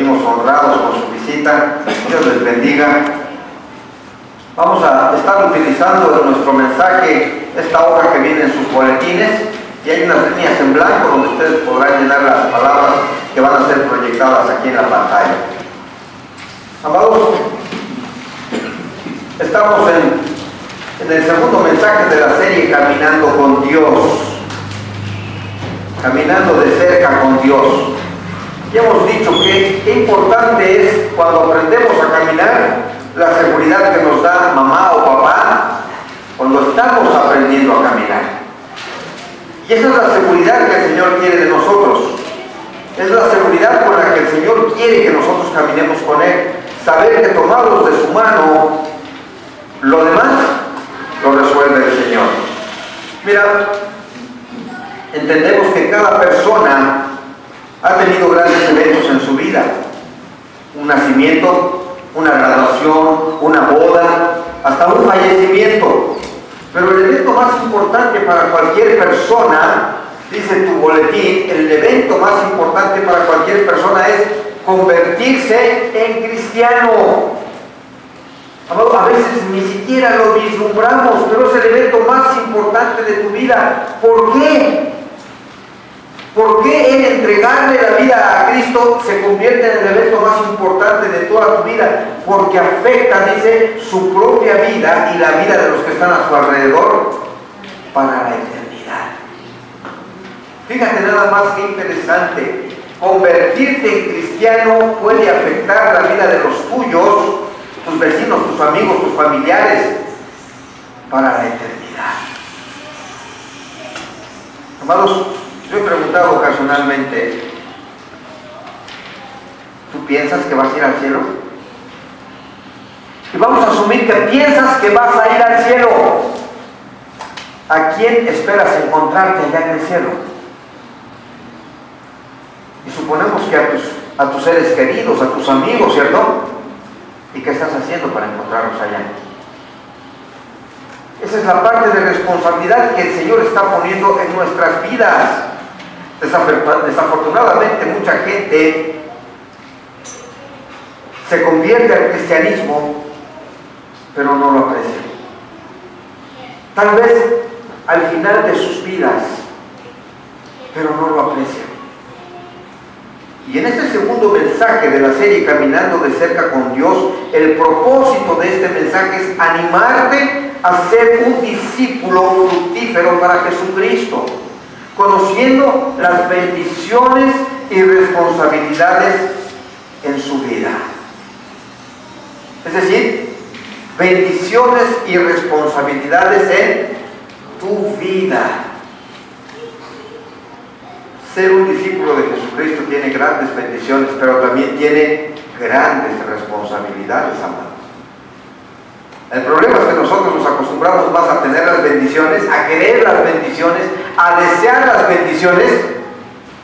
sentimos honrados con su visita. Dios les bendiga. Vamos a estar utilizando en nuestro mensaje esta hoja que viene en sus boletines, y hay unas líneas en blanco donde ustedes podrán llenar las palabras que van a ser proyectadas aquí en la pantalla. Amados, estamos en el segundo mensaje de la serie Caminando con Dios, caminando de cerca con Dios. Ya hemos dicho que qué importante es cuando aprendemos a caminar, la seguridad que nos da mamá o papá cuando estamos aprendiendo a caminar. Y esa es la seguridad que el Señor quiere de nosotros. Es la seguridad con la que el Señor quiere que nosotros caminemos con Él. Saber que tomados de su mano, lo demás lo resuelve el Señor. Mira, entendemos que cada persona ha tenido grandes eventos en su vida. Un nacimiento, una graduación, una boda, hasta un fallecimiento. Pero el evento más importante para cualquier persona, dice tu boletín, el evento más importante para cualquier persona es convertirse en cristiano. A veces ni siquiera lo vislumbramos, pero es el evento más importante de tu vida. ¿Por qué? ¿Por qué el entregarle la vida a Cristo se convierte en el evento más importante de toda tu vida? Porque afecta, dice, su propia vida y la vida de los que están a su alrededor para la eternidad. Fíjate nada más que interesante. Convertirte en cristiano puede afectar la vida de los tuyos, tus vecinos, tus amigos, tus familiares, para la eternidad. Amados, yo he preguntado ocasionalmente, ¿tú piensas que vas a ir al cielo? Y vamos a asumir que piensas que vas a ir al cielo. ¿A quién esperas encontrarte allá en el cielo? Y suponemos que a tus seres queridos, a tus amigos, ¿cierto? ¿Y qué estás haciendo para encontrarlos allá? Esa es la parte de responsabilidad que el Señor está poniendo en nuestras vidas. Desafortunadamente mucha gente se convierte al cristianismo, pero no lo aprecia. Tal vez al final de sus vidas, pero no lo aprecian. Y en este segundo mensaje de la serie Caminando de cerca con Dios, el propósito de este mensaje es animarte a ser un discípulo fructífero para Jesucristo, conociendo las bendiciones y responsabilidades en su vida. Es decir, bendiciones y responsabilidades en tu vida. Ser un discípulo de Jesucristo tiene grandes bendiciones, pero también tiene grandes responsabilidades, amados. El problema es que nosotros nos acostumbramos más a tener las bendiciones, a querer las bendiciones, a desear las bendiciones,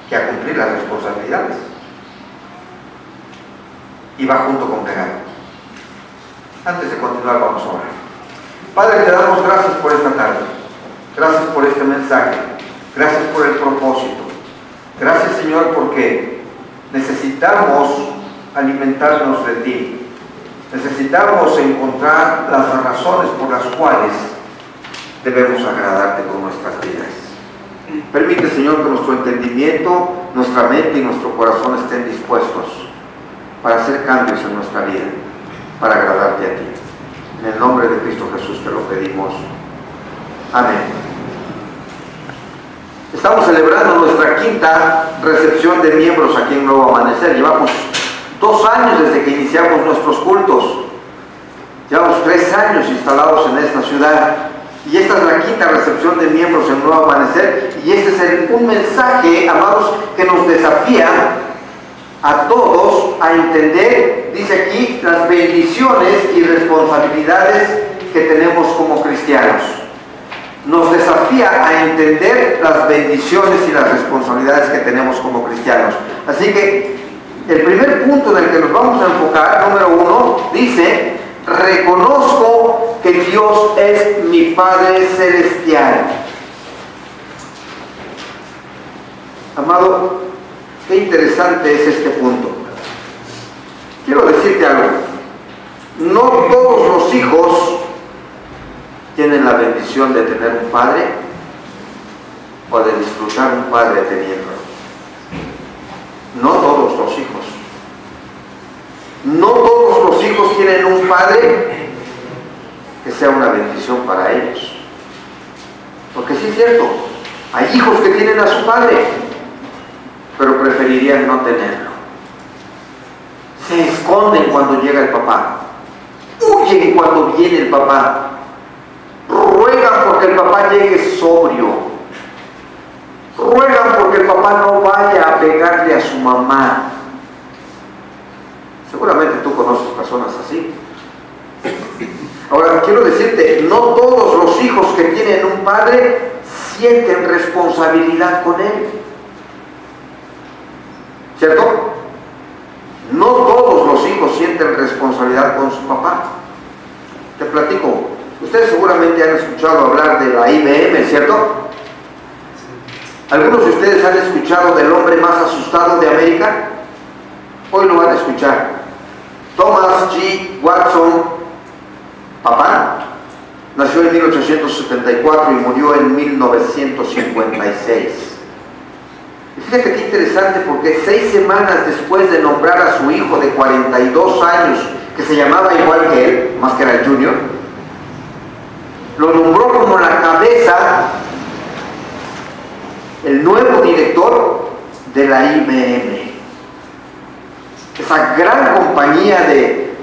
que a cumplir las responsabilidades. Y va junto con pegar. Antes de continuar, vamos a orar. Padre, te damos gracias por esta tarde. Gracias por este mensaje. Gracias por el propósito. Gracias, Señor, porque necesitamos alimentarnos de ti. Necesitamos encontrar las razones por las cuales debemos agradarte con nuestras vidas. Permite, Señor, que nuestro entendimiento, nuestra mente y nuestro corazón estén dispuestos para hacer cambios en nuestra vida, para agradarte a ti. En el nombre de Cristo Jesús te lo pedimos. Amén. Estamos celebrando nuestra quinta recepción de miembros aquí en Nuevo Amanecer. Llevamos 2 años desde que iniciamos nuestros cultos. Llevamos 3 años instalados en esta ciudad. Y esta es la quinta recepción de miembros en Nuevo Amanecer. Y este es un mensaje, amados, que nos desafía a todos a entender, dice aquí, las bendiciones y responsabilidades que tenemos como cristianos. Nos desafía a entender las bendiciones y las responsabilidades que tenemos como cristianos. Así que el primer punto en el que nos vamos a enfocar, número 1, dice: reconozco que Dios es mi Padre Celestial. Amado, qué interesante es este punto. decirte algo. No todos los hijos tienen la bendición de tener un padre o de disfrutar un padre teniéndolo. No todos los hijos. No todos los hijos tienen un padre que sea una bendición para ellos. Porque sí es cierto, hay hijos que tienen a su padre, pero preferirían no tenerlo. Se esconden cuando llega el papá. Huyen cuando viene el papá. Ruegan porque el papá llegue sobrio. Ruegan porque el papá no vaya a pegarle a su mamá. Seguramente tú conoces personas así. Ahora, quiero decirte, no todos los hijos que tienen un padre sienten responsabilidad con él. ¿Cierto? No todos los hijos sienten responsabilidad con su papá. Te platico. Ustedes seguramente han escuchado hablar de la IBM, ¿cierto? ¿Algunos de ustedes han escuchado del hombre más asustado de América? Hoy lo van a escuchar. Thomas G. Watson, papá, nació en 1874 y murió en 1956. Y fíjate qué interesante, porque 6 semanas después de nombrar a su hijo de 42 años, que se llamaba igual que él, más que era el Junior, lo nombró como la cabeza, el nuevo director de la IBM. Esa gran compañía de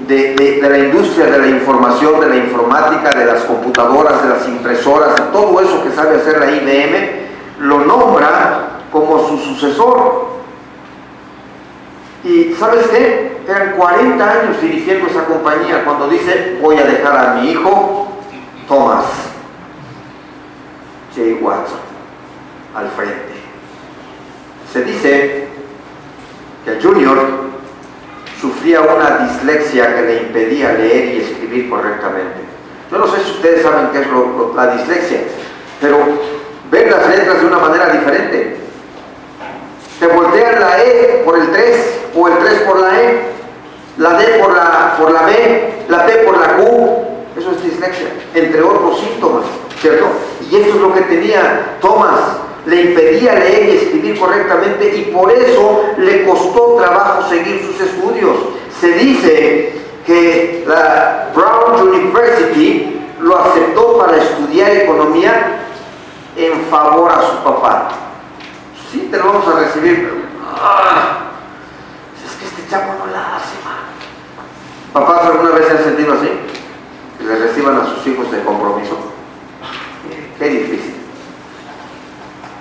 la industria de la información, de la informática, de las computadoras, de las impresoras, de todo eso que sabe hacer la IBM, lo nombra como su sucesor. Y ¿sabes qué? Eran 40 años dirigiendo esa compañía cuando dice: voy a dejar a mi hijo Thomas J. Watson al frente. Se dice que el Junior sufría una dislexia que le impedía leer y escribir correctamente. Yo no sé si ustedes saben qué es la dislexia, pero ven las letras de una manera diferente. Te voltean la E por el 3, o el 3 por la E, la D por la B, la P por la Q. Eso es dislexia, entre otros síntomas, ¿cierto? Y esto es lo que tenía Thomas. Le impedía leer y escribir correctamente, y por eso le costó trabajo seguir sus estudios. Se dice que la Brown University lo aceptó para estudiar economía en favor a su papá. Sí, te lo vamos a recibir, pero es que este chavo no la hace, man. ¿Papás alguna vez se han sentido así? Que le reciban a sus hijos de compromiso. Qué difícil.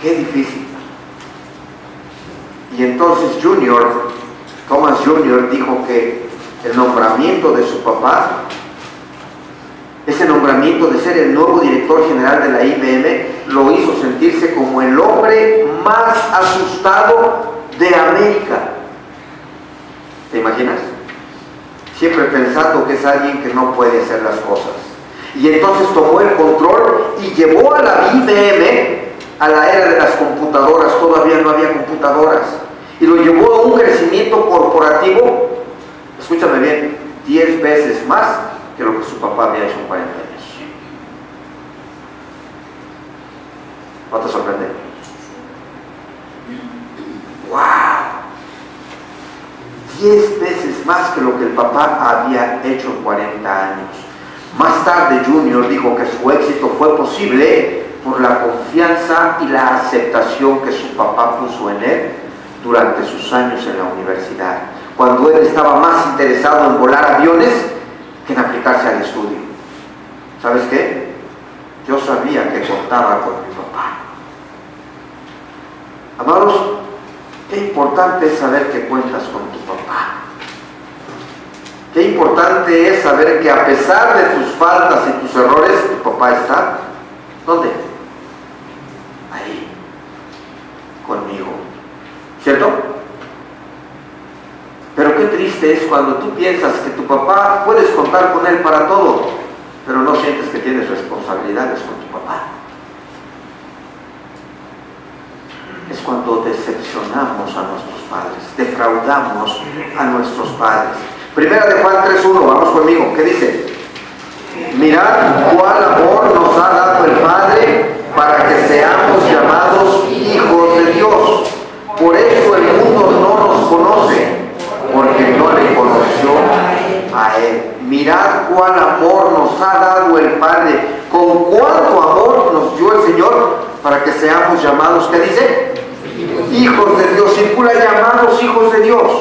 Qué difícil. Y entonces Thomas Jr. dijo que el nombramiento de su papá, ese nombramiento de ser el nuevo director general de la IBM, lo hizo sentirse como el hombre más asustado de América. ¿Te imaginas? Siempre pensando que es alguien que no puede hacer las cosas. Y entonces tomó el control y llevó a la IBM a la era de las computadoras. Todavía no había computadoras, y lo llevó a un crecimiento corporativo, escúchame bien, 10 veces más que lo que su papá había hecho en 40 años. ¿No te sorprende? ¡Wow! 10 veces más que lo que el papá había hecho en 40 años. Más tarde Junior dijo que su éxito fue posible por la confianza y la aceptación que su papá puso en él durante sus años en la universidad, cuando él estaba más interesado en volar aviones que en aplicarse al estudio. ¿Sabes qué? Yo sabía que contaba con mi papá. Amados, qué importante es saber que cuentas con tu papá. Qué importante es saber que a pesar de tus faltas y tus errores, tu papá está, ¿dónde? Ahí, conmigo, ¿cierto? Pero qué triste es cuando tú piensas que tu papá, puedes contar con él para todo, pero no sientes que tienes responsabilidades con tu papá. Es cuando decepcionamos a nuestros padres, defraudamos a nuestros padres. Primera de Juan 3:1, vamos conmigo, ¿qué dice? Mirad cuál amor nos ha dado el Padre para que seamos llamados hijos de Dios. Por eso el mundo no nos conoce, porque no le conoció a Él. Mirad cuál amor nos ha dado el Padre, con cuánto amor nos dio el Señor para que seamos llamados, ¿qué dice? Hijos de Dios. Circula llamados hijos de Dios.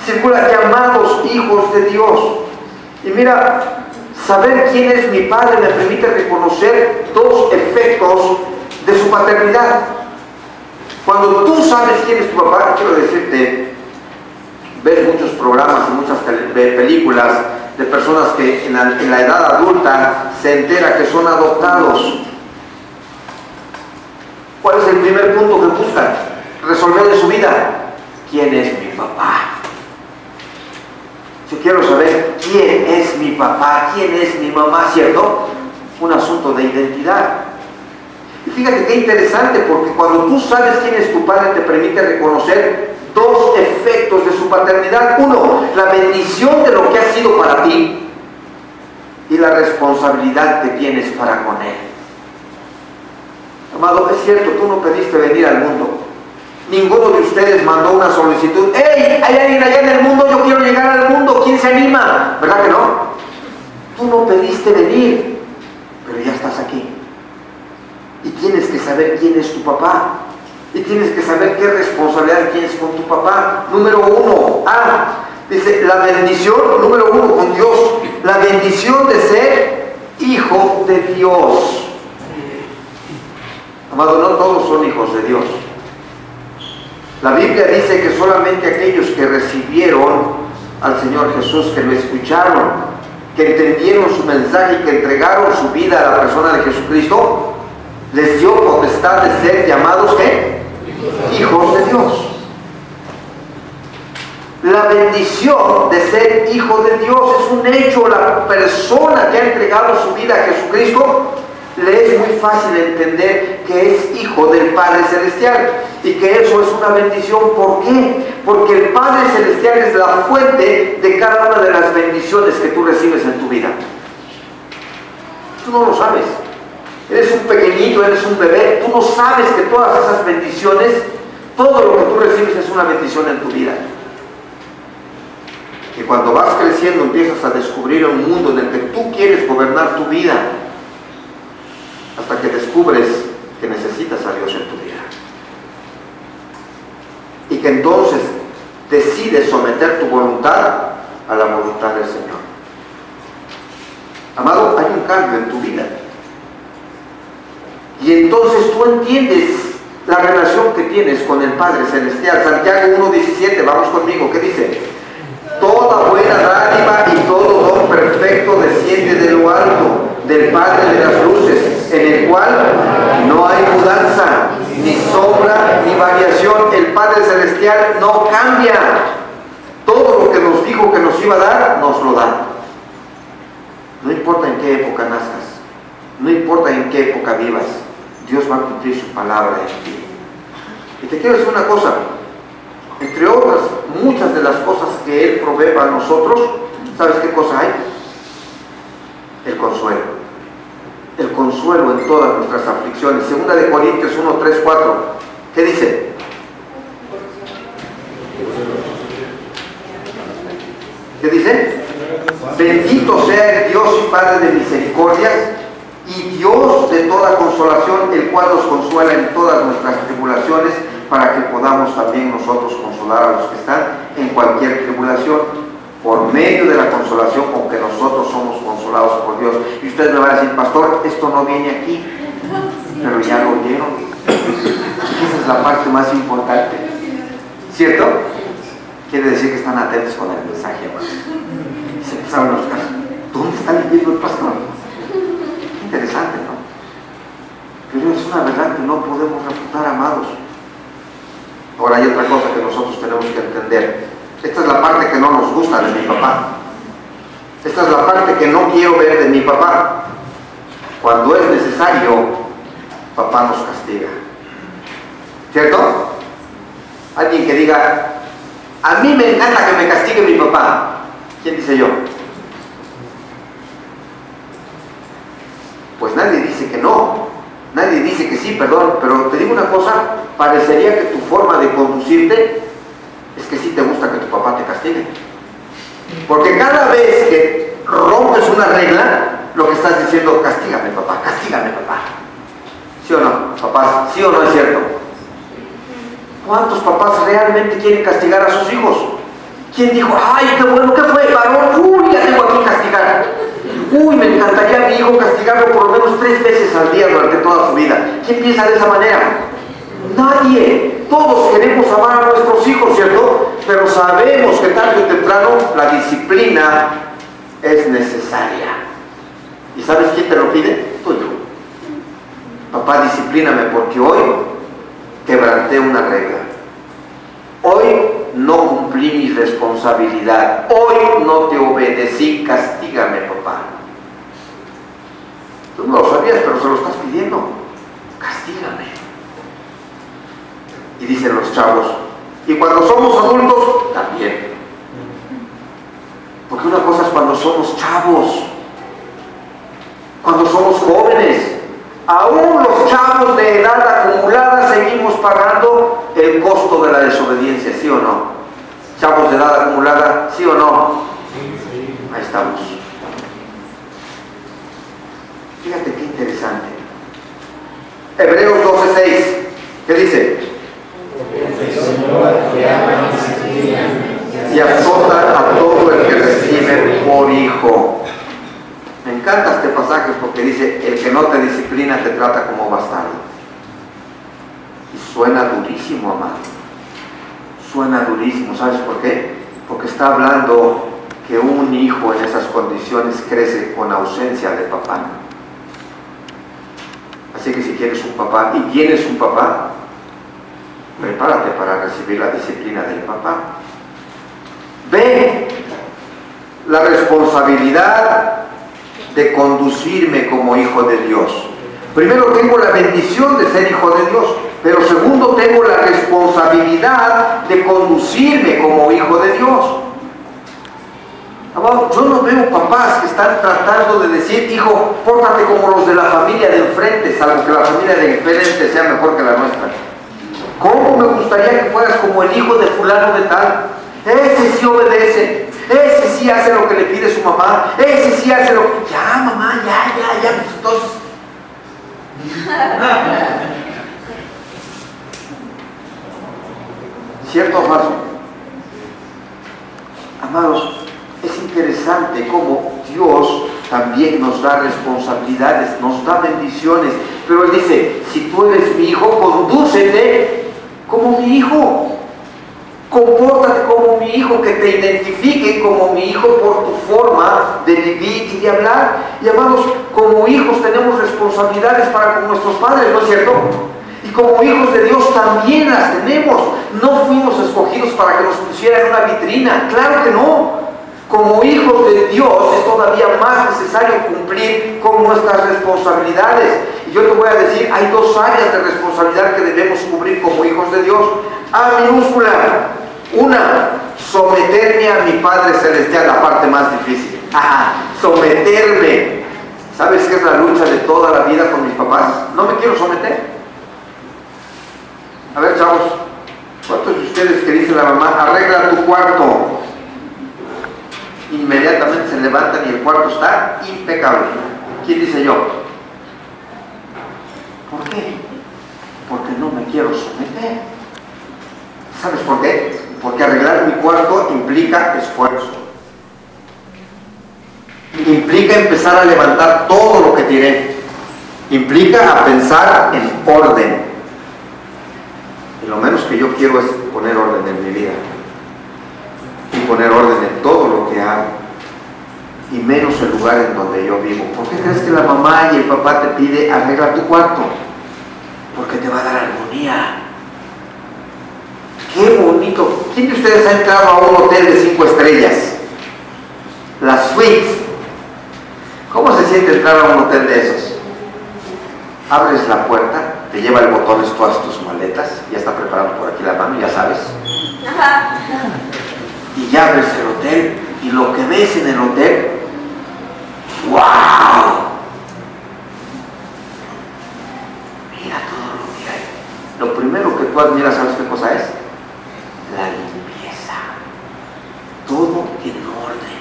Circula llamados hijos de Dios. Y mira, saber quién es mi Padre me permite reconocer dos efectos de su paternidad. Cuando tú sabes quién es tu papá, quiero decirte, ves muchos programas y muchas películas de personas que en la edad adulta se entera que son adoptados. ¿Cuál es el primer punto que buscan resolver en su vida? ¿Quién es mi papá? Yo quiero saber quién es mi papá, quién es mi mamá, ¿cierto? Un asunto de identidad. Y fíjate qué interesante, porque cuando tú sabes quién es tu padre te permite reconocer dos efectos de su paternidad. Uno, la bendición de lo que ha sido para ti y la responsabilidad que tienes para con él. Amado, es cierto, tú no pediste venir al mundo. Ninguno de ustedes mandó una solicitud. ¡Hey! Hay alguien allá en el mundo, yo quiero llegar al mundo. ¿Quién se anima? ¿Verdad que no? Tú no pediste venir, pero ya estás aquí. Y tienes que saber quién es tu papá. Y tienes que saber qué responsabilidad tienes con tu papá. Número uno, dice, la bendición, número uno, con Dios. La bendición de ser hijo de Dios. Amado, no todos son hijos de Dios. La Biblia dice que solamente aquellos que recibieron al Señor Jesús, que lo escucharon, que entendieron su mensaje y que entregaron su vida a la persona de Jesucristo, les dio potestad de ser llamados, ¿qué? Hijos de Dios. La bendición de ser hijo de Dios es un hecho. La persona que ha entregado su vida a Jesucristo, le es muy fácil entender que es hijo del Padre Celestial y que eso es una bendición. ¿Por qué? Porque el Padre Celestial es la fuente de cada una de las bendiciones que tú recibes en tu vida. Tú no lo sabes. Eres un pequeñito, eres un bebé, tú no sabes que todas esas bendiciones, todo lo que tú recibes es una bendición en tu vida. Y cuando vas creciendo empiezas a descubrir un mundo en el que tú quieres gobernar tu vida, hasta que descubres que necesitas a Dios en tu vida. Y que entonces decides someter tu voluntad a la voluntad del Señor. Amado, hay un cambio en tu vida. Y entonces tú entiendes la relación que tienes con el Padre Celestial. Santiago 1:17, vamos conmigo, ¿qué dice? Toda buena dádiva y todo don perfecto desciende de lo alto, del Padre de las luces, en el cual no hay mudanza, ni sombra, ni variación. El Padre Celestial no cambia. Todo lo que nos dijo que nos iba a dar, nos lo da. No importa en qué época nazcas, no importa en qué época vivas, Dios va a cumplir su palabra en ti. Y te quiero decir una cosa, entre otras, muchas de las cosas que Él provee para nosotros, ¿sabes qué cosa hay? El consuelo. El consuelo en todas nuestras aflicciones. Segunda de Corintios 1:3-4. ¿Qué dice? ¿Qué dice? Bendito sea el Dios y Padre de misericordias y Dios de toda consolación, el cual nos consuela en todas nuestras tribulaciones, para que podamos también nosotros consolar a los que están en cualquier tribulación, por medio de la consolación con que nosotros somos consolados por Dios. Y ustedes me van a decir, pastor, esto no viene aquí, pero ya lo oyeron. Esa es la parte más importante, ¿cierto? Quiere decir que están atentos con el mensaje, hermano. Se empezaron a buscar, ¿dónde está leyendo el pastor? Interesante, ¿no? Pero es una verdad que no podemos refutar, amados. Ahora hay otra cosa que nosotros tenemos que entender. Esta es la parte que no nos gusta de mi papá. Esta es la parte que no quiero ver de mi papá. Cuando es necesario, papá nos castiga. ¿Cierto? Alguien que diga, A mí me encanta que me castigue mi papá. ¿Quién dice yo? Pues nadie dice que no. Nadie dice que sí, perdón. Pero te digo una cosa, parecería que tu forma de conducirte es que sí te gusta que tu papá te castigue. Porque cada vez que rompes una regla, lo que estás diciendo, castígame papá, ¿sí o no? Papás, ¿sí o no es cierto? ¿Cuántos papás realmente quieren castigar a sus hijos? ¿Quién dijo, ay, qué bueno, qué fue, varón? Uy, ya tengo aquí castigar. Uy, me encantaría a mi hijo castigarlo por lo menos 3 veces al día durante toda su vida. ¿Quién piensa de esa manera? Nadie. Todos queremos amar a nuestros hijos, ¿cierto? Pero sabemos que tarde o temprano la disciplina es necesaria. ¿Y sabes quién te lo pide? Tú y yo. Papá, disciplíname porque hoy quebranté una regla. Hoy no cumplí mi responsabilidad. Hoy no te obedecí. Castígame, papá. Tú no lo sabías, pero se lo estás pidiendo. Castígame. Y dicen los chavos, y cuando somos adultos, también. Porque una cosa es cuando somos chavos, cuando somos jóvenes. Aún los chavos de edad acumulada seguimos pagando el costo de la desobediencia, ¿sí o no? Chavos de edad acumulada, ¿sí o no? Sí. Ahí estamos. Fíjate qué interesante. Hebreos 12:6, ¿qué dice? Y azota a todo el que recibe por hijo. Me encanta este pasaje porque dice, el que no te disciplina te trata como bastardo. Y suena durísimo, amado. Suena durísimo. ¿Sabes por qué? Porque está hablando que un hijo en esas condiciones crece con ausencia de papá. Así que si quieres un papá y tienes un papá, prepárate para recibir la disciplina del papá. Ve la responsabilidad de conducirme como hijo de Dios. Primero tengo la bendición de ser hijo de Dios, pero segundo tengo la responsabilidad de conducirme como hijo de Dios. Yo no veo papás que están tratando de decir, hijo, pórtate como los de la familia de enfrente, salvo que la familia de enfrente sea mejor que la nuestra. ¿Cómo me gustaría que fueras como el hijo de fulano de tal? Ese sí obedece, ese sí hace lo que le pide su mamá, ese sí hace lo que... Ya, mamá, ya, pues entonces... ¿Cierto o falso? Amados, es interesante cómo Dios también nos da responsabilidades, nos da bendiciones, pero Él dice, si tú eres mi hijo, condúcete como mi hijo. Compórtate como mi hijo, que te identifiquen como mi hijo por tu forma de vivir y de hablar. Y amados, como hijos tenemos responsabilidades para con nuestros padres, ¿no es cierto? Y como hijos de Dios también las tenemos. No fuimos escogidos para que nos pusieran en una vitrina, claro que no. Como hijos de Dios es todavía más necesario cumplir con nuestras responsabilidades. Y yo te voy a decir, hay 2 áreas de responsabilidad que debemos cubrir como hijos de Dios. A minúscula. Una, someterme a mi Padre Celestial, la parte más difícil. Someterme. ¿Sabes qué es la lucha de toda la vida con mis papás? No me quiero someter. A ver, chavos, ¿cuántos de ustedes que dice la mamá, arregla tu cuarto? Inmediatamente se levantan y el cuarto está impecable. ¿Quién dice yo? ¿Por qué? Porque no me quiero someter. ¿Sabes por qué? Porque arreglar mi cuarto implica esfuerzo. Implica empezar a levantar todo lo que tiré. Implica a pensar en orden. Y lo menos que yo quiero es poner orden en mi vida. Y poner orden en todo lo que hago. Y menos el lugar en donde yo vivo. ¿Por qué crees que la mamá y el papá te pide arregla tu cuarto? Porque te va a dar armonía. ¡Qué bonito! ¿Quién de ustedes ha entrado a un hotel de 5 estrellas? Las suites. ¿Cómo se siente entrar a un hotel de esos? Abres la puerta, te lleva el botón, todas tus maletas, ya está preparado por aquí la mano, ya sabes. Y ya ves el hotel, y lo que ves en el hotel, ¡wow! Mira todo lo que hay. Lo primero que tú admiras, ¿sabes qué cosa es? La limpieza. Todo en orden.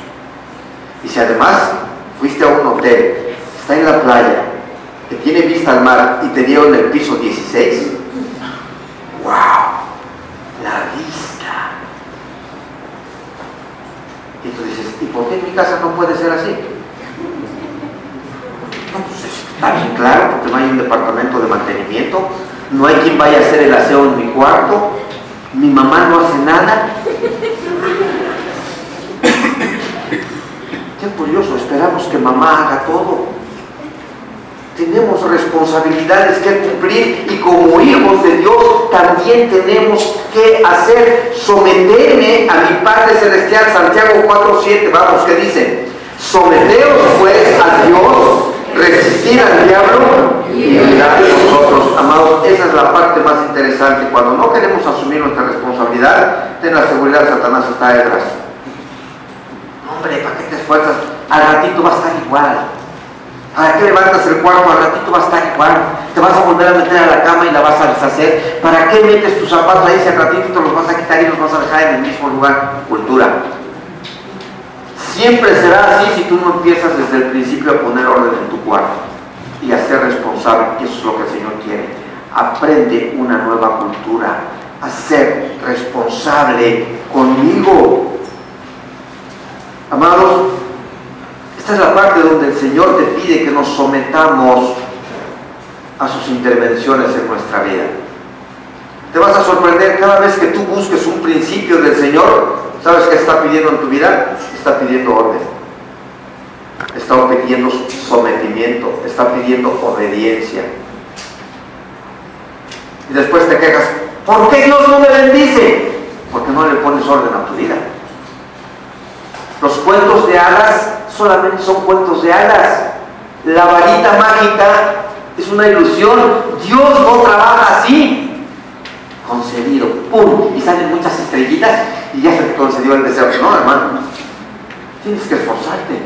Y si además fuiste a un hotel, está en la playa, que tiene vista al mar y te dieron el piso 16, ¡wow! La vista. Y tú dices, ¿y por qué en mi casa no puede ser así? No, pues está bien claro, porque no hay un departamento de mantenimiento, no hay quien vaya a hacer el aseo en mi cuarto, mi mamá no hace nada. Qué curioso, esperamos que mamá haga todo. Tenemos responsabilidades que cumplir y como hijos de Dios también tenemos que hacer. Someterme a mi Padre Celestial. Santiago 4:7, vamos, ¿qué dice? Someteos pues a Dios, resistir al diablo y huirá de nosotros. Amados, esa es la parte más interesante. Cuando no queremos asumir nuestra responsabilidad, ten la seguridad, Satanás está detrás. Hombre, ¿para qué te esfuerzas? Al ratito va a estar igual. ¿Para qué levantas el cuarto? Al ratito va a estar igual. Te vas a volver a meter a la cama y la vas a deshacer. ¿Para qué metes tus zapatos ahí si al ratito te los vas a quitar y los vas a dejar en el mismo lugar? Cultura. Siempre será así si tú no empiezas desde el principio a poner orden en tu cuarto y a ser responsable, y eso es lo que el Señor quiere. Aprende una nueva cultura, a ser responsable conmigo. Amados, esta es la parte donde el Señor te pide que nos sometamos a sus intervenciones en nuestra vida. Te vas a sorprender cada vez que tú busques un principio del Señor. ¿Sabes qué está pidiendo en tu vida? Está pidiendo orden, está pidiendo sometimiento, está pidiendo obediencia. Y después te quejas, ¿por qué Dios no me bendice? Porque no le pones orden a tu vida. Los cuentos de hadas solamente son cuentos de hadas. La varita mágica es una ilusión. Dios no trabaja así. Concedido, ¡pum! Y salen muchas estrellitas y ya se te concedió el deseo. No, hermano, tienes que esforzarte.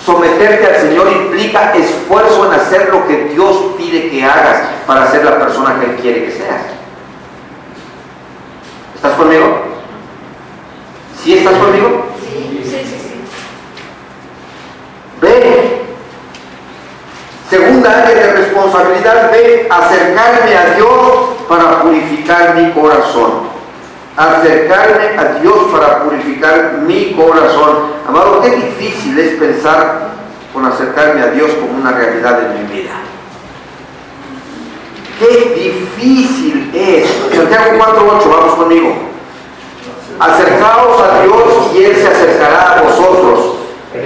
Someterte al Señor implica esfuerzo en hacer lo que Dios pide que hagas para ser la persona que Él quiere que seas. ¿Estás conmigo? ¿Sí estás conmigo? Sí. Ve. Segunda área de responsabilidad, ve, acercarme a Dios para purificar mi corazón. Acercarme a Dios para purificar mi corazón. Amado, qué difícil es pensar con acercarme a Dios como una realidad en mi vida. Qué difícil es. Santiago 4:8, vamos conmigo. Acercaos a Dios y Él se acercará a vosotros.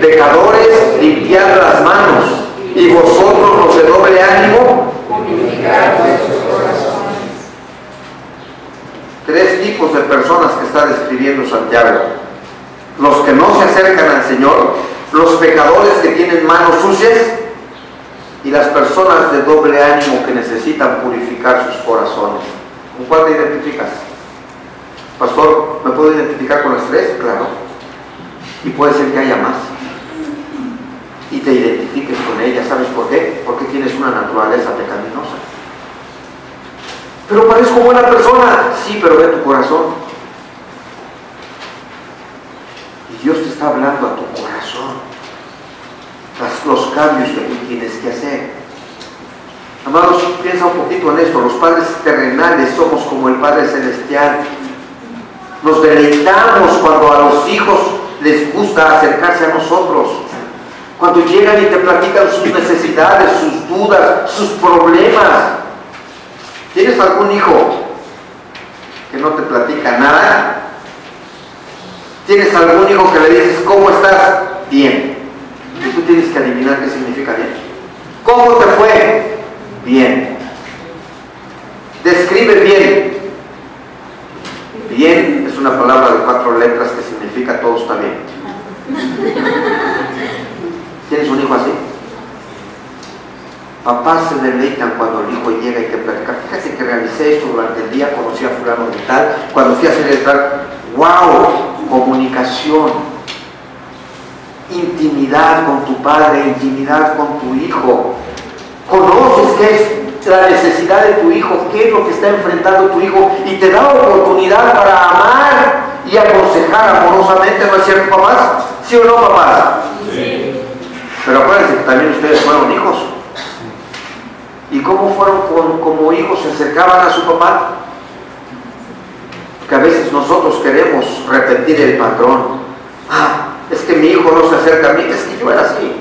Pecadores, limpiad las manos. Y vosotros, los de doble ánimo, purificad vuestros corazones. Tres tipos de personas que está describiendo Santiago: los que no se acercan al Señor, los pecadores que tienen manos sucias y las personas de doble ánimo que necesitan purificar sus corazones. ¿Con cuál te identificas? Pastor, ¿me puedo identificar con las tres? Claro. Y puede ser que haya más. Y te identifiques con ella. ¿Sabes por qué? Porque tienes una naturaleza pecaminosa. Pero parezco buena persona. Sí, pero ve tu corazón. Y Dios te está hablando a tu corazón. Los cambios que tú tienes que hacer. Amados, piensa un poquito en esto. Los padres terrenales somos como el Padre Celestial. Nos deleitamos cuando a los hijos les gusta acercarse a nosotros. Cuando llegan y te platican sus necesidades, sus dudas, sus problemas. ¿Tienes algún hijo que no te platica nada? ¿Tienes algún hijo que le dices, ¿cómo estás? Bien. Y tú tienes que adivinar qué significa bien. ¿Cómo te fue? Bien. Describe bien. Bien es una palabra de 4 letras que significa todo está bien. ¿Tienes un hijo así? Papás se deleitan cuando el hijo llega y te platica, fíjate que realicé esto durante el día, conocí a fulano de tal, cuando fui a hacer el tal, ¡wow! Comunicación, intimidad con tu padre, intimidad con tu hijo. Conoces qué es la necesidad de tu hijo, qué es lo que está enfrentando tu hijo, y te da oportunidad para amar y aconsejar amorosamente, ¿no es cierto, papás? ¿Sí o no, papás? Sí. Pero acuérdense que también ustedes fueron hijos. ¿Y cómo fueron como hijos? ¿Se acercaban a su papá? Que a veces nosotros queremos repetir el patrón. Es que mi hijo no se acerca a mí, es que yo era así.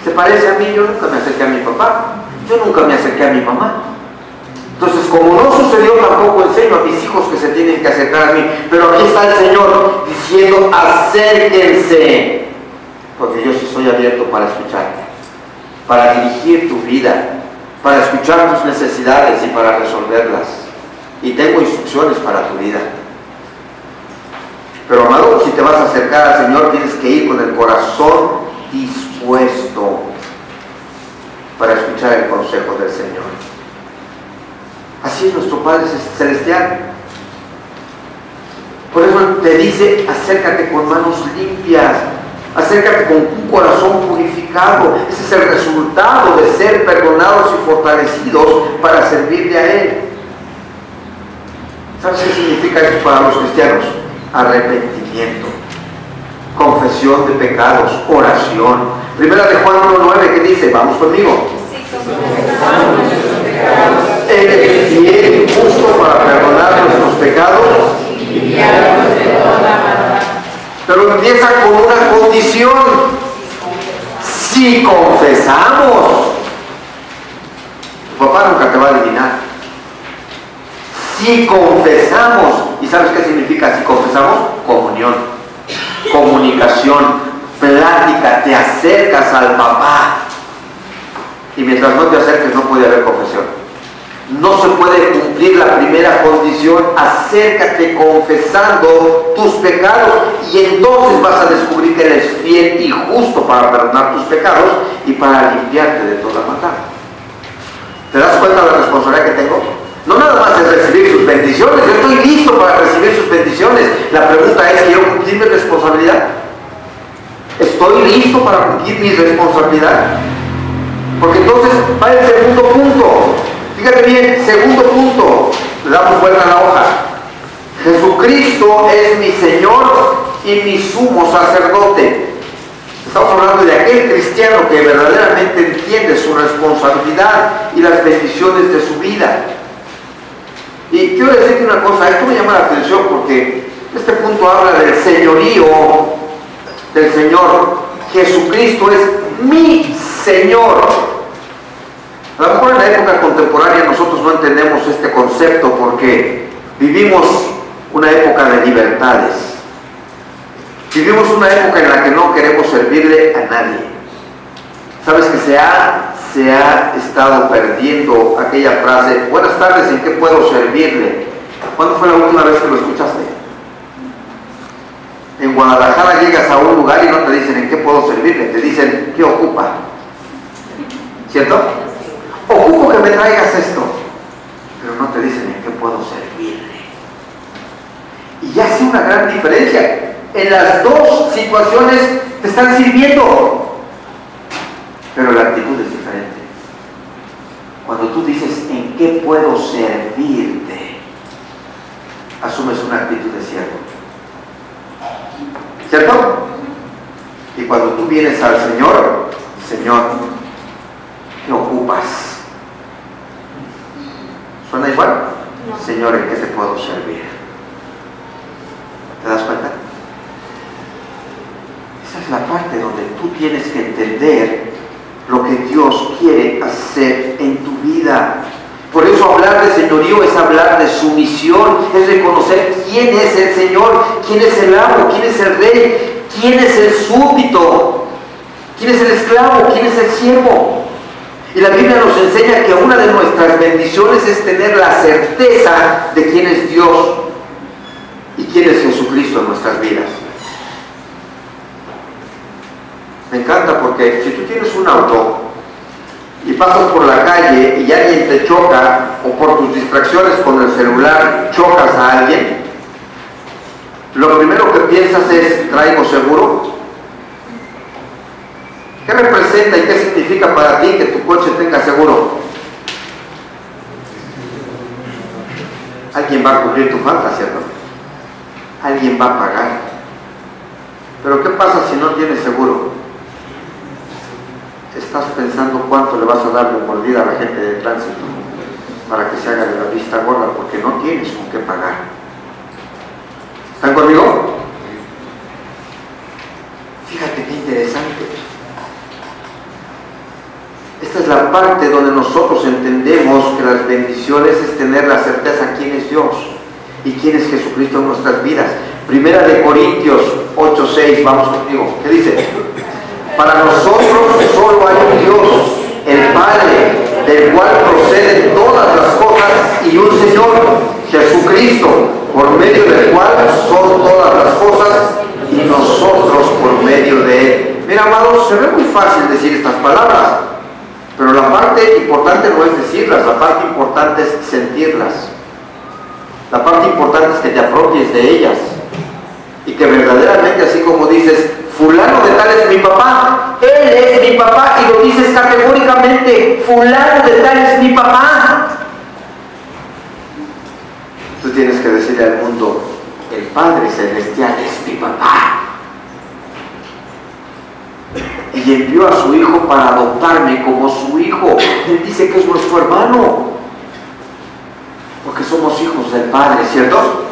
Se parece a mí, yo nunca me acerqué a mi papá, yo nunca me acerqué a mi mamá. Entonces, como no sucedió, tampoco enseño a mis hijos que se tienen que acercar a mí. Pero aquí está el Señor diciendo, acérquense, porque yo sí soy abierto para escucharte, para dirigir tu vida, para escuchar tus necesidades y para resolverlas. Y tengo instrucciones para tu vida. Pero, amado, si te vas a acercar al Señor, tienes que ir con el corazón dispuesto para escuchar el consejo del Señor. Así es nuestro Padre Celestial. Por eso te dice, acércate con manos limpias, acércate con un corazón purificado. Ese es el resultado de ser perdonados y fortalecidos para servirle a Él. ¿Sabes qué significa esto para los cristianos? Arrepentimiento, confesión de pecados, oración. Primera de Juan 1:9, que dice, vamos conmigo. Él es fiel y justo para perdonar nuestros pecados y limpiarnos de toda maldad. Pero empieza con una condición: si confesamos. Tu papá nunca te va a adivinar. Si confesamos. ¿Y sabes qué significa si confesamos? Comunión, comunicación, plática, te acercas al papá. Y mientras no te acerques no puede haber confesión. No se puede cumplir la primera condición. Acércate confesando tus pecados, y entonces vas a descubrir que Él es fiel y justo para perdonar tus pecados y para limpiarte de toda maldad. ¿Te das cuenta de la responsabilidad que tengo? No nada más es recibir sus bendiciones, yo estoy listo para recibir sus bendiciones. La pregunta es, ¿quiero cumplir mi responsabilidad? ¿Estoy listo para cumplir mi responsabilidad? Porque entonces va el segundo punto. Fíjate bien, segundo punto. Le damos vuelta a la hoja. Jesucristo es mi Señor y mi sumo sacerdote. Estamos hablando de aquel cristiano que verdaderamente entiende su responsabilidad y las bendiciones de su vida. Y quiero decirte una cosa, esto me llama la atención porque este punto habla del señorío del Señor. Jesucristo es mi Señor. A lo mejor en la época contemporánea nosotros no entendemos este concepto porque vivimos una época de libertades. Vivimos una época en la que no queremos servirle a nadie. ¿Sabes que se ha estado perdiendo aquella frase, buenas tardes, ¿en qué puedo servirle? ¿Cuándo fue la última vez que lo escuchaste? En Guadalajara llegas a un lugar y no te dicen en qué puedo servirle, te dicen ¿qué ocupa? ¿Cierto? Ocupo que me traigas esto, pero no te dicen en qué puedo servirle. Y ya hace una gran diferencia. En las dos situaciones te están sirviendo, pero la actitud es diferente. Cuando tú dices ¿en qué puedo servirte?, asumes una actitud de siervo, ¿cierto? Y cuando tú vienes al Señor, Señor, ¿qué ocupas? ¿Suena igual? No. Señor, ¿en qué te puedo servir? ¿Te das cuenta? Esa es la parte donde tú tienes que entender lo que Dios quiere hacer en tu vida. Por eso hablar de señorío es hablar de sumisión, es reconocer quién es el Señor, quién es el amo, quién es el rey, quién es el súbdito, quién es el esclavo, quién es el siervo. Y la Biblia nos enseña que una de nuestras bendiciones es tener la certeza de quién es Dios y quién es Jesucristo en nuestras vidas. Me encanta porque si tú tienes un auto pasas por la calle y alguien te choca, o por tus distracciones con el celular chocas a alguien, lo primero que piensas es, ¿traigo seguro? ¿Qué representa y qué significa para ti que tu coche tenga seguro? Alguien va a cubrir tu falta, ¿cierto? Alguien va a pagar. Pero ¿qué pasa si no tienes seguro? Estás pensando cuánto le vas a dar de mordida a la gente de tránsito para que se haga de la vista gorda, porque no tienes con qué pagar. ¿Están conmigo? Fíjate qué interesante. Esta es la parte donde nosotros entendemos que las bendiciones es tener la certeza quién es Dios y quién es Jesucristo en nuestras vidas. Primera de Corintios 8:6, vamos contigo. ¿Qué dice? Para nosotros solo hay un Dios, el Padre, del cual proceden todas las cosas, y un Señor, Jesucristo, por medio del cual son todas las cosas, y nosotros por medio de Él. Mira, amados, se ve muy fácil decir estas palabras, pero la parte importante no es decirlas, la parte importante es sentirlas. La parte importante es que te apropies de ellas y que verdaderamente, así como dices, fulano de tal es mi papá, él es mi papá, y lo dices categóricamente, fulano de tal es mi papá. Tú tienes que decirle al mundo, el Padre Celestial es mi papá. Y envió a su Hijo para adoptarme como su hijo. Él dice que es nuestro hermano, porque somos hijos del Padre, ¿cierto?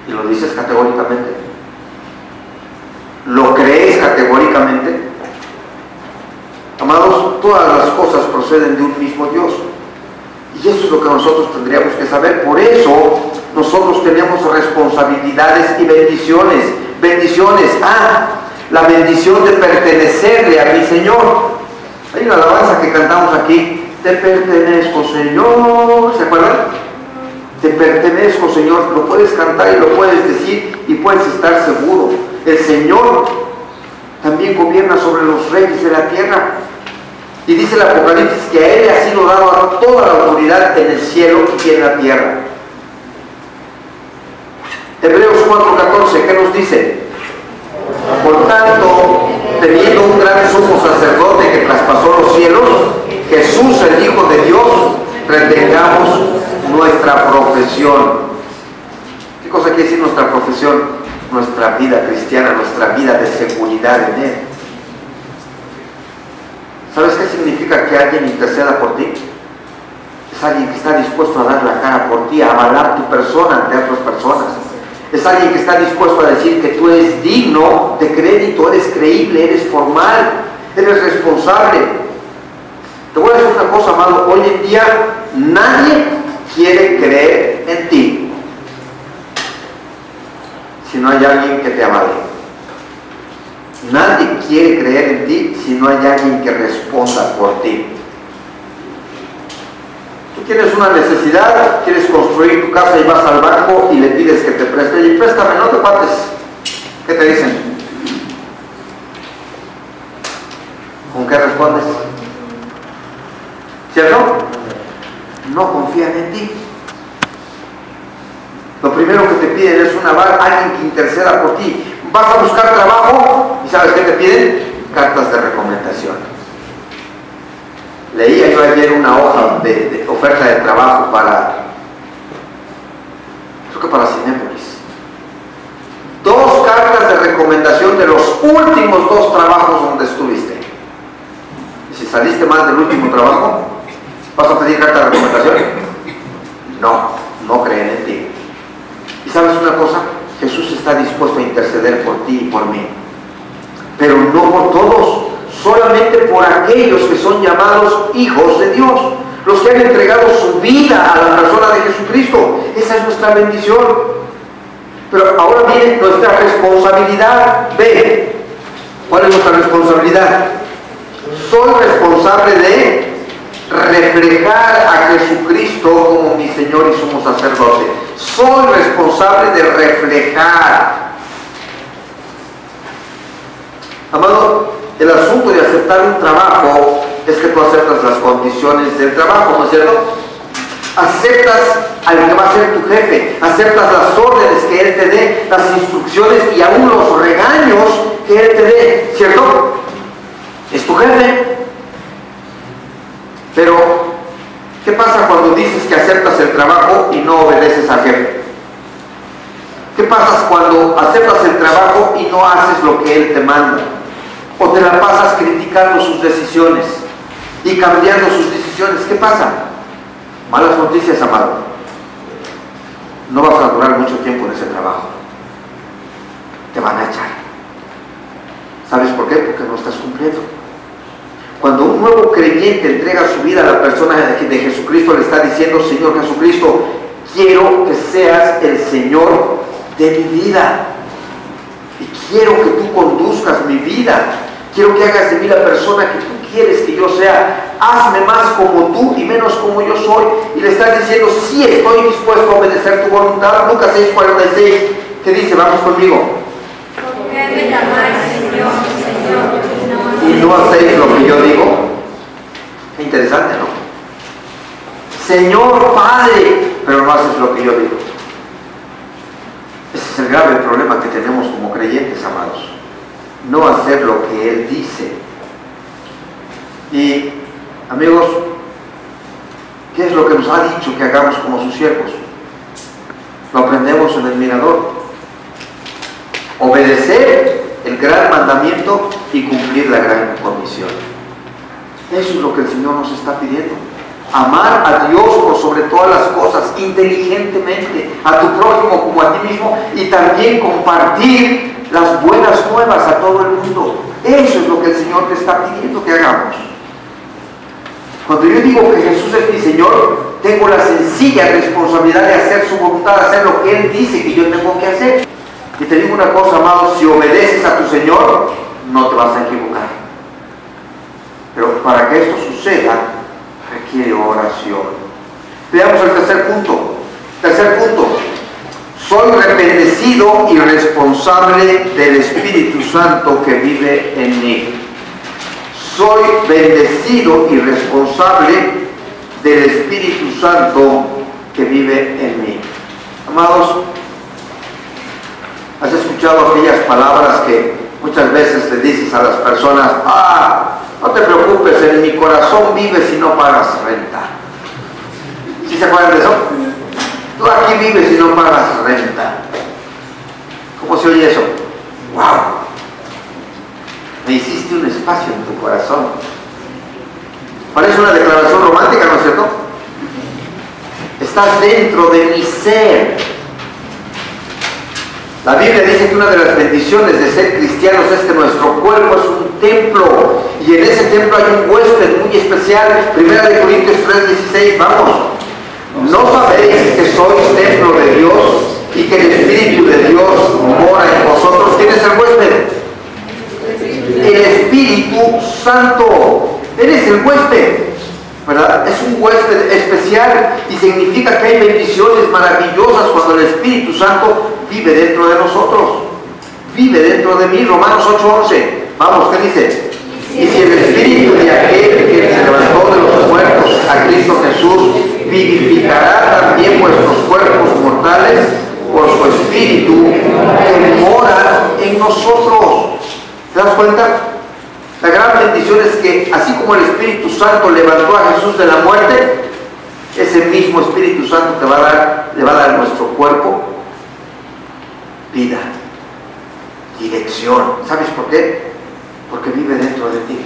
Y lo dices categóricamente. ¿Lo crees categóricamente? Amados, todas las cosas proceden de un mismo Dios. Y eso es lo que nosotros tendríamos que saber. Por eso nosotros tenemos responsabilidades y bendiciones. Bendiciones. La bendición de pertenecerle a mi Señor. Hay una alabanza que cantamos aquí. Te pertenezco, Señor. ¿Se acuerdan? Te pertenezco, Señor. Lo puedes cantar y lo puedes decir y puedes estar seguro. El Señor también gobierna sobre los reyes de la tierra. Y dice el Apocalipsis que a Él le ha sido dado a toda la autoridad en el cielo y en la tierra. Hebreos 4:14, ¿qué nos dice? Por tanto, teniendo un gran sumo sacerdote que traspasó los cielos, Jesús, el Hijo de Dios, retengamos nuestra profesión. ¿Qué cosa quiere decir nuestra profesión? Nuestra vida cristiana, nuestra vida de seguridad en Él. ¿Sabes qué significa que alguien interceda por ti? Es alguien que está dispuesto a dar la cara por ti, a avalar tu persona ante otras personas. Es alguien que está dispuesto a decir que tú eres digno de crédito, eres creíble, eres formal, eres responsable. Te voy a decir una cosa, amado. Hoy en día nadie quiere creer en ti si no hay alguien que te avale. Nadie quiere creer en ti si no hay alguien que responda por ti. Tú tienes una necesidad, quieres construir tu casa y vas al banco y le pides que te preste. Y préstame, no te partes. ¿Qué te dicen? ¿Con qué respondes? ¿Cierto? No confían en ti. Lo primero que te piden es alguien que interceda por ti. Vas a buscar trabajo y ¿sabes qué te piden? Cartas de recomendación. Leía yo ayer una hoja de oferta de trabajo creo que para Cinépolis. 2 cartas de recomendación de los últimos 2 trabajos donde estuviste. Y si saliste mal del último trabajo, ¿vas a pedir carta de recomendación? No creen en ti. ¿Y sabes una cosa? Jesús está dispuesto a interceder por ti y por mí, pero no por todos, solamente por aquellos que son llamados hijos de Dios, los que han entregado su vida a la persona de Jesucristo. Esa es nuestra bendición. Pero ahora viene nuestra responsabilidad. Ve, ¿cuál es nuestra responsabilidad? Soy responsable de reflejar a Jesucristo como mi Señor y sumo sacerdote. Soy responsable de reflejar. Amado, El asunto de aceptar un trabajo es que tú aceptas las condiciones del trabajo, ¿no es cierto? Aceptas al que va a ser tu jefe, aceptas las órdenes que él te dé, las instrucciones y aún los regaños que él te dé, ¿cierto? Es tu jefe. Pero, ¿qué pasa cuando dices que aceptas el trabajo y no obedeces al jefe? ¿Qué pasa cuando aceptas el trabajo y no haces lo que él te manda? O te la pasas criticando sus decisiones y cambiando sus decisiones. ¿Qué pasa? Malas noticias, amado. No vas a durar mucho tiempo en ese trabajo. Te van a echar. ¿Sabes por qué? Porque no estás cumpliendo. Cuando un nuevo creyente entrega su vida a la persona de Jesucristo, le está diciendo: Señor Jesucristo, quiero que seas el Señor de mi vida. Y quiero que tú conduzcas mi vida. Quiero que hagas de mí la persona que tú quieres que yo sea. Hazme más como tú y menos como yo soy. Y le estás diciendo: sí, estoy dispuesto a obedecer tu voluntad. Lucas 6:46. ¿Qué dice? Vamos conmigo. ¿Por qué me llamáis Señor, Señor? Y no hacéis lo que yo digo. Qué interesante, ¿no? Señor Padre, pero no haces lo que yo digo. Ese es el grave problema que tenemos como creyentes, amados. No hacer lo que Él dice. Y, amigos, ¿qué es lo que nos ha dicho que hagamos como sus siervos? Lo aprendemos en el mirador. Obedecer el gran mandamiento y cumplir la gran comisión. Eso es lo que el Señor nos está pidiendo. Amar a Dios por sobre todas las cosas, inteligentemente, a tu prójimo como a ti mismo, y también compartir las buenas nuevas a todo el mundo. Eso es lo que el Señor te está pidiendo que hagamos. Cuando yo digo que Jesús es mi Señor, tengo la sencilla responsabilidad de hacer su voluntad, hacer lo que Él dice que yo tengo que hacer. Y te digo una cosa, amado: si obedeces a tu Señor, no te vas a equivocar. Pero para que esto suceda, requiere oración. Veamos el tercer punto. Tercer punto: soy bendecido y responsable del Espíritu Santo que vive en mí. Soy bendecido y responsable del Espíritu Santo que vive en mí. Amados, ¿has escuchado aquellas palabras que muchas veces le dices a las personas? No te preocupes, en mi corazón vives y no pagas renta. ¿Sí se acuerdan de eso? Tú aquí vives y no pagas renta. ¿Cómo se oye eso? ¡Wow! Me hiciste un espacio en tu corazón. Parece una declaración romántica, ¿no es cierto? Estás dentro de mi ser. La Biblia dice que una de las bendiciones de ser cristianos es que nuestro cuerpo es un templo, y en ese templo hay un huésped muy especial. 1 Corintios 3:16, vamos. ¿No sabéis que sois templo de Dios y que el Espíritu de Dios mora en vosotros? ¿Quién es el huésped? El Espíritu Santo. Él es el huésped, ¿verdad? Es un huésped especial y significa que hay bendiciones maravillosas cuando el Espíritu Santo vive dentro de nosotros, vive dentro de mí. Romanos 8:11, vamos, ¿qué dice? Y si el Espíritu de aquel que se levantó de los muertos, a Cristo Jesús, vivificará también vuestros cuerpos mortales por su Espíritu que mora en nosotros. ¿Te das cuenta? La gran bendición es que así como el Espíritu Santo levantó a Jesús de la muerte, ese mismo Espíritu Santo le va a dar a nuestro cuerpo vida, dirección. ¿Sabes por qué? Porque vive dentro de ti.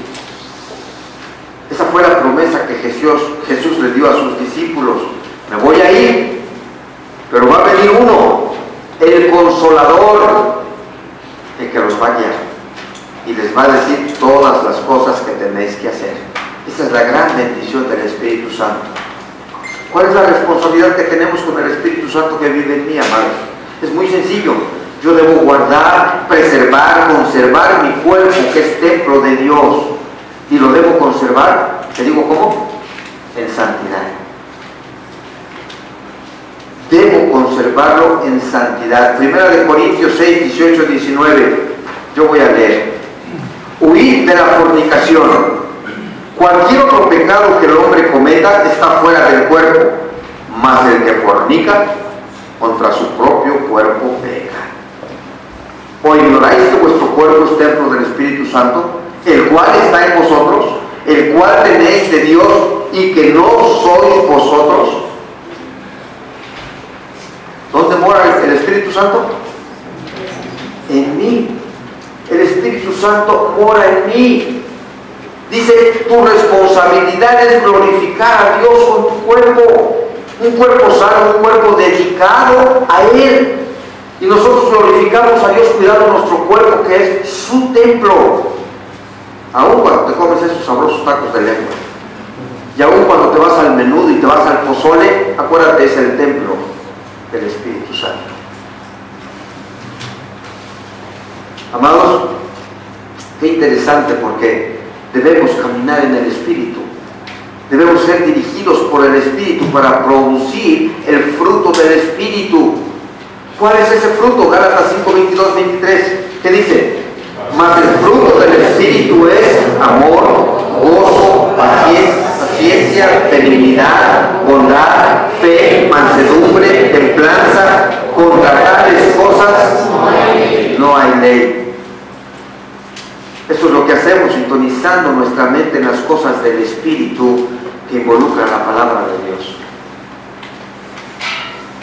Esa fue la promesa que Jesús le dio a sus discípulos. Me voy a ir, pero va a venir uno, el Consolador, el que los va a guiar y les va a decir todas las cosas que tenéis que hacer. Esa es la gran bendición del Espíritu Santo. ¿Cuál es la responsabilidad que tenemos con el Espíritu Santo que vive en mí, amados? Es muy sencillo. Yo debo guardar, preservar, conservar mi cuerpo, que es templo de Dios. Y lo debo conservar, te digo ¿cómo? En santidad. Debo conservarlo en santidad. 1 Corintios 6, 18, 19. Yo voy a leer. Huid de la fornicación. Cualquier otro pecado que el hombre cometa está fuera del cuerpo, mas el que fornica contra su propio cuerpo peca. ¿O ignoráis que vuestro cuerpo es templo del Espíritu Santo, el cual está en vosotros, el cual tenéis de Dios y que no sois vosotros? ¿Dónde mora el Espíritu Santo? En mí. El Espíritu Santo mora en mí. Dice, tu responsabilidad es glorificar a Dios con tu cuerpo. Un cuerpo sano, un cuerpo dedicado a Él. Y nosotros glorificamos a Dios cuidando nuestro cuerpo, que es su templo. Aún cuando te comes esos sabrosos tacos de lengua, y aún cuando te vas al menudo y te vas al pozole, acuérdate, es el templo del Espíritu Santo. Amados, qué interesante, porque debemos caminar en el Espíritu. Debemos ser dirigidos por el Espíritu para producir el fruto del Espíritu. ¿Cuál es ese fruto? Gálatas 5, 22, 23. ¿Qué dice? Mas el fruto del Espíritu es amor, gozo, paciencia, benignidad, bondad, fe, mansedumbre, templanza. Contra tales cosas no hay ley. Eso es lo que hacemos, sintonizando nuestra mente en las cosas del Espíritu que involucran la palabra de Dios.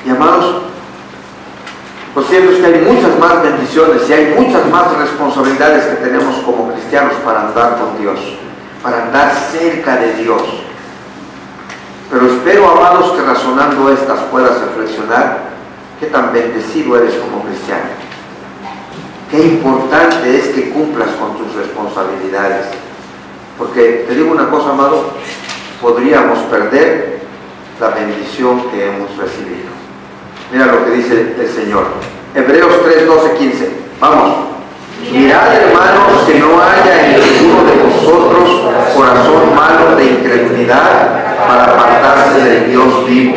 Y amados, lo cierto es que hay muchas más bendiciones y hay muchas más responsabilidades que tenemos como cristianos para andar con Dios, para andar cerca de Dios. Pero espero, amados, que razonando estas puedas reflexionar qué tan bendecido eres como cristiano. Qué importante es que cumplas con tus responsabilidades. Porque te digo una cosa, amado, podríamos perder la bendición que hemos recibido. Mira lo que dice el Señor. Hebreos 3, 12, 15. Vamos. Mirad, hermanos, que no haya en ninguno de vosotros corazón malo de incredulidad para apartarse del Dios vivo.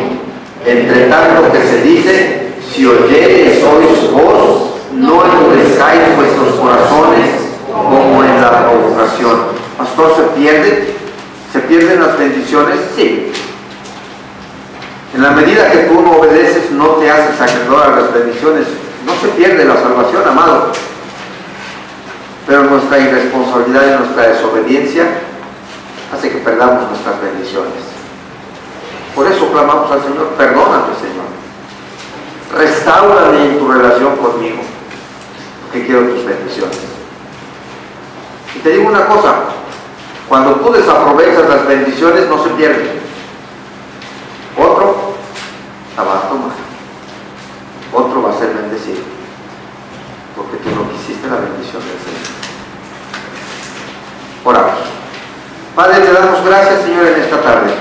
Entre tanto que se dice, si oyereis sois vos, no endurezcáis vuestros corazones como en la provocación. Pastor, ¿se pierden las bendiciones? Sí. En la medida que tú no obedeces, no te haces acreedor a las bendiciones. No se pierde la salvación, amado. Pero nuestra irresponsabilidad y nuestra desobediencia hace que perdamos nuestras bendiciones. Por eso clamamos al Señor, perdóname, Señor. Restáurame en tu relación conmigo, porque quiero tus bendiciones. Y te digo una cosa, cuando tú desaprovechas las bendiciones, no se pierden. Otro la va a tomar. Otro va a ser bendecido, porque tú no quisiste la bendición del Señor. Oramos. Padre, te damos gracias, Señor, en esta tarde.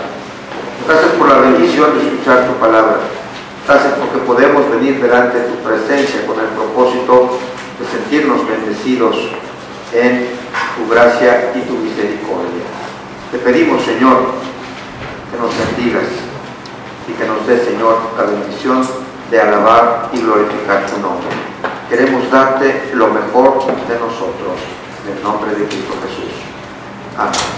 Gracias por la bendición de escuchar tu palabra. Gracias porque podemos venir delante de tu presencia con el propósito de sentirnos bendecidos en tu gracia y tu misericordia. Te pedimos, Señor, que nos bendigas y que nos dé, Señor, la bendición de alabar y glorificar tu nombre. Queremos darte lo mejor de nosotros, en el nombre de Cristo Jesús. Amén.